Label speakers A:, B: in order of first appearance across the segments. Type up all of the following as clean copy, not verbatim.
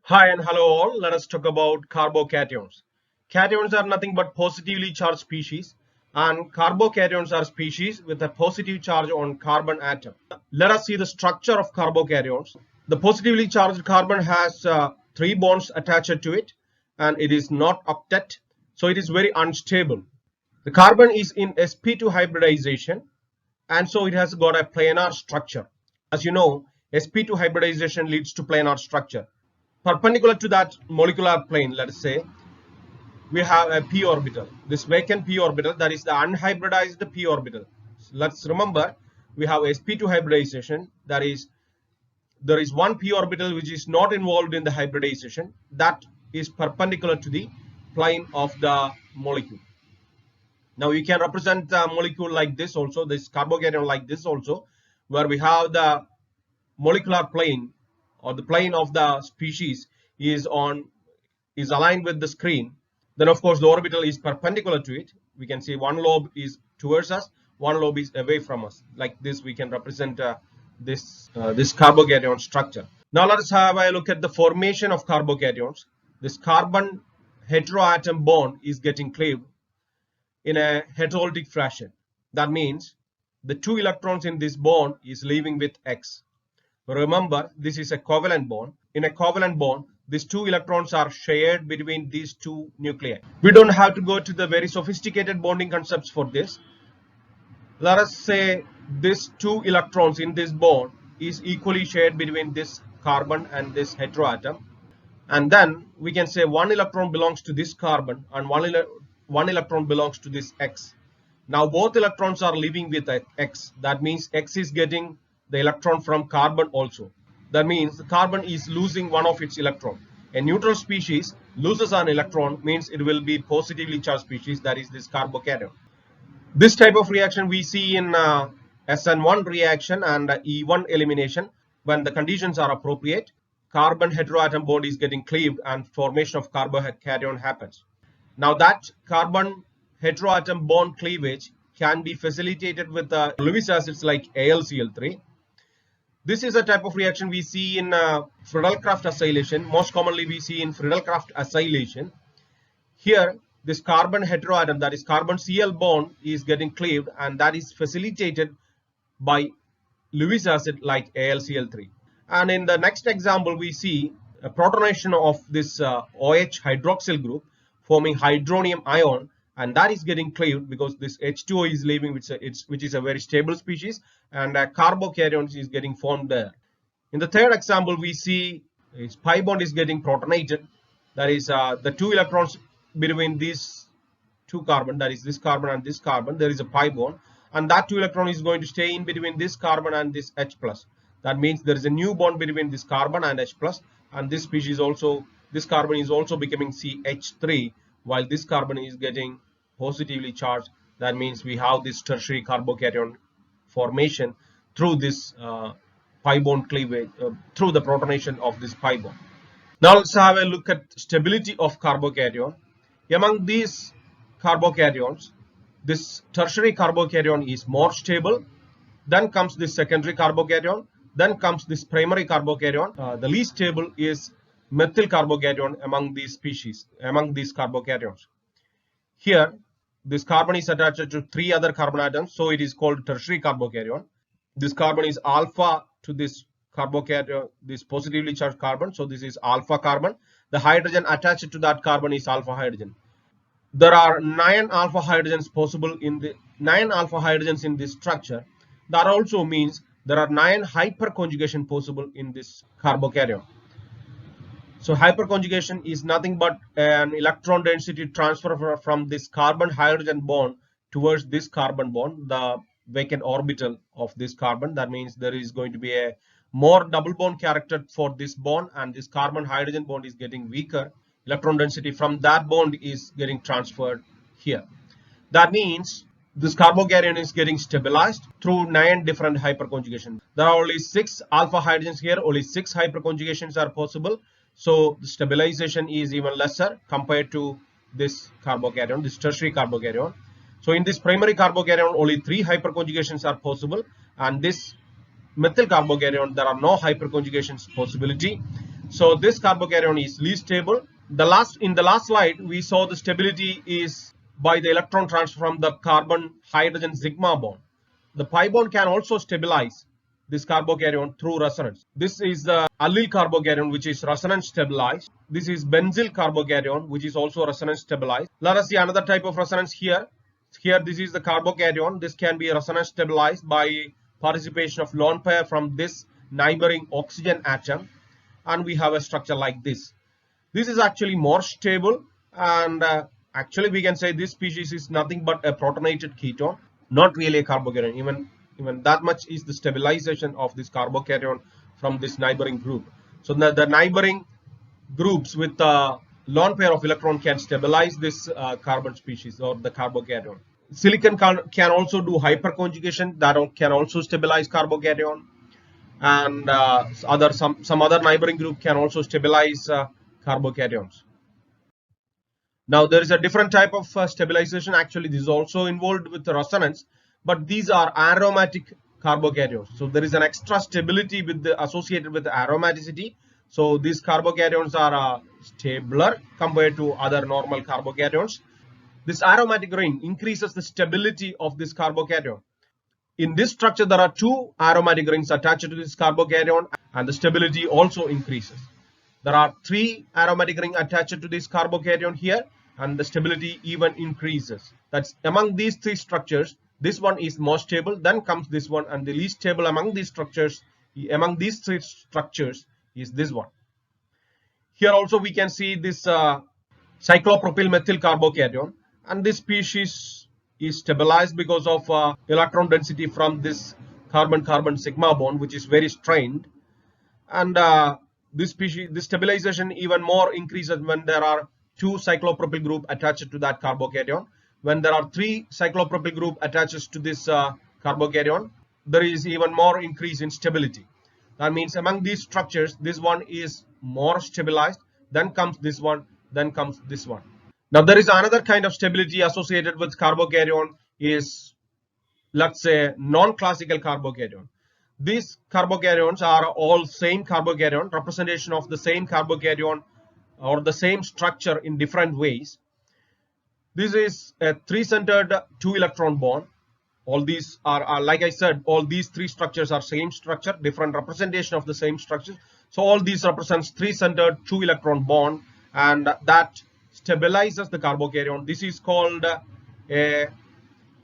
A: Hi and hello all. Let us talk about carbocations. Cations are nothing but positively charged species, and carbocations are species with a positive charge on carbon atom. Let us see the structure of carbocations. The positively charged carbon has three bonds attached to it, and it is not octet, so it is very unstable. The carbon is in sp2 hybridization, and so it has got a planar structure. As you know, sp2 hybridization leads to planar structure. Perpendicular to that molecular plane, let us say, we have a p orbital. This vacant p orbital, that is the unhybridized p orbital. So let's remember, we have sp2 hybridization, that is, there is one p orbital which is not involved in the hybridization, that is perpendicular to the plane of the molecule. Now you can represent the molecule like this also, this carbocation like this also, where we have the molecular plane or the plane of the species is aligned with the screen. Then of course the orbital is perpendicular to it. We can see one lobe is towards us, one lobe is away from us. Like this we can represent this carbocation structure. Now let us have a look at the formation of carbocations. This carbon heteroatom bond is getting cleaved in a heterolytic fashion. That means the two electrons in this bond is leaving with X. Remember, this is a covalent bond. In a covalent bond, these two electrons are shared between these two nuclei. We don't have to go to the very sophisticated bonding concepts for this. Let us say these two electrons in this bond is equally shared between this carbon and this heteroatom. And then we can say one electron belongs to this carbon and one electron belongs to this X. Now both electrons are leaving with X. That means X is getting the electron from carbon also. That means the carbon is losing one of its electron. A neutral species loses an electron, means it will be positively charged species, that is this carbocation. This type of reaction we see in SN1 reaction and E1 elimination when the conditions are appropriate. Carbon heteroatom bond is getting cleaved and formation of carbocation happens. Now that carbon heteroatom bond cleavage can be facilitated with Lewis acids like AlCl3. This is a type of reaction we see in Friedel-Crafts acylation. Most commonly we see in Friedel-Crafts acylation. Here this carbon heteroatom, that is carbon Cl bond, is getting cleaved and that is facilitated by Lewis acid like AlCl3. And in the next example we see a protonation of this OH hydroxyl group forming hydronium ion, and that is getting cleaved because this H2O is leaving, which is a very stable species, and carbocations is getting formed there. In the third example we see its pi bond is getting protonated, that is the two electrons between these two carbon, that is this carbon and this carbon, there is a pi bond, and that two electron is going to stay in between this carbon and this H plus. That means there is a new bond between this carbon and H plus, and this species also, this carbon is also becoming CH3 while this carbon is getting positively charged. That means we have this tertiary carbocation formation through this pi bond cleavage, through the protonation of this pi bond. Now let's have a look at stability of carbocation. Among these carbocations, this tertiary carbocation is more stable. Then comes this secondary carbocation. Then comes this primary carbocation. The least stable is methyl carbocation among these species, among these carbocations. Here, this carbon is attached to three other carbon atoms, so it is called tertiary carbocation. This carbon is alpha to this carbocation, this positively charged carbon, so this is alpha carbon. The hydrogen attached to that carbon is alpha hydrogen. There are 9 alpha hydrogens possible in the 9 alpha hydrogens in this structure. That also means there are 9 hyperconjugation possible in this carbocation. So hyperconjugation is nothing but an electron density transfer from this carbon hydrogen bond towards this carbon bond, the vacant orbital of this carbon. That means there is going to be a more double bond character for this bond, and this carbon hydrogen bond is getting weaker. Electron density from that bond is getting transferred here. That means this carbocation is getting stabilized through 9 different hyperconjugations. There are only 6 alpha hydrogens here, only 6 hyperconjugations are possible. So the stabilization is even lesser compared to this carbocation, this tertiary carbocation. So in this primary carbocation, only 3 hyperconjugations are possible, and this methyl carbocation, there are no hyperconjugations possibility. So this carbocation is least stable. In the last slide, we saw the stability is by the electron transfer from the carbon hydrogen sigma bond. The pi bond can also stabilize this carbocation through resonance. This is the allyl carbocation, which is resonance stabilized. This is benzyl carbocation, which is also resonance stabilized. Let us see another type of resonance here. Here, this is the carbocation. This can be resonance stabilized by participation of lone pair from this neighboring oxygen atom, and we have a structure like this. This is actually more stable, and actually we can say this species is nothing but a protonated ketone, not really a carbocation. Even that much is the stabilization of this carbocation from this neighboring group. So the neighboring groups with a lone pair of electron can stabilize this carbon species or the carbocation. Silicon can also do hyperconjugation, that can also stabilize carbocation, and some other neighboring group can also stabilize carbocations. Now there is a different type of stabilization. Actually, this is also involved with the resonance, but these are aromatic carbocations. So there is an extra stability associated with the aromaticity. So these carbocations are stabler compared to other normal carbocations. This aromatic ring increases the stability of this carbocation. In this structure, there are two aromatic rings attached to this carbocation, and the stability also increases. There are three aromatic rings attached to this carbocation here, and the stability even increases. That's among these three structures, this one is most stable, then comes this one, and the least stable among these structures, among these three structures, is this one. Here also we can see this cyclopropyl methyl carbocation, and this species is stabilized because of electron density from this carbon-carbon sigma bond, which is very strained. And this stabilization even more increases when there are two cyclopropyl group attached to that carbocation. When there are three cyclopropyl group attached to this carbocation, there is even more increase in stability. That means among these structures, this one is more stabilized, then comes this one, then comes this one. Now there is another kind of stability associated with carbocation, is, let's say, non-classical carbocation. These carbocations are all same carbocation, representation of the same carbocation or the same structure in different ways. This is a three-centered two-electron bond. All these are, like I said, all these three structures are same structure, different representation of the same structure. So all these represents three-centered two-electron bond, and that stabilizes the carbocation. This is called a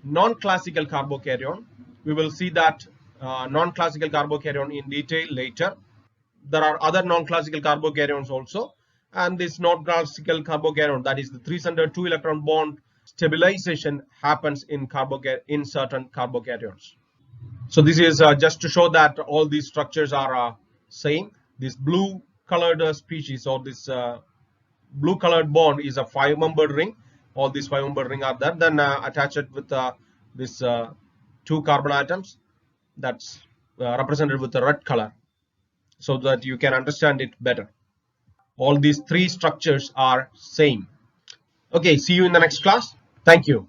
A: non-classical carbocation. We will see that non-classical carbocation in detail later. There are other non-classical carbocations also, and this non-classical carbocation, that is the three-centered two-electron bond, stabilization happens in certain carbocations. So this is just to show that all these structures are same. This blue colored species, or this blue colored bond, is a 5-membered ring. All these 5-membered ring are there, then attach it with this two carbon atoms, that's represented with the red color, so that you can understand it better. All these three structures are same. Okay, see you in the next class. Thank you.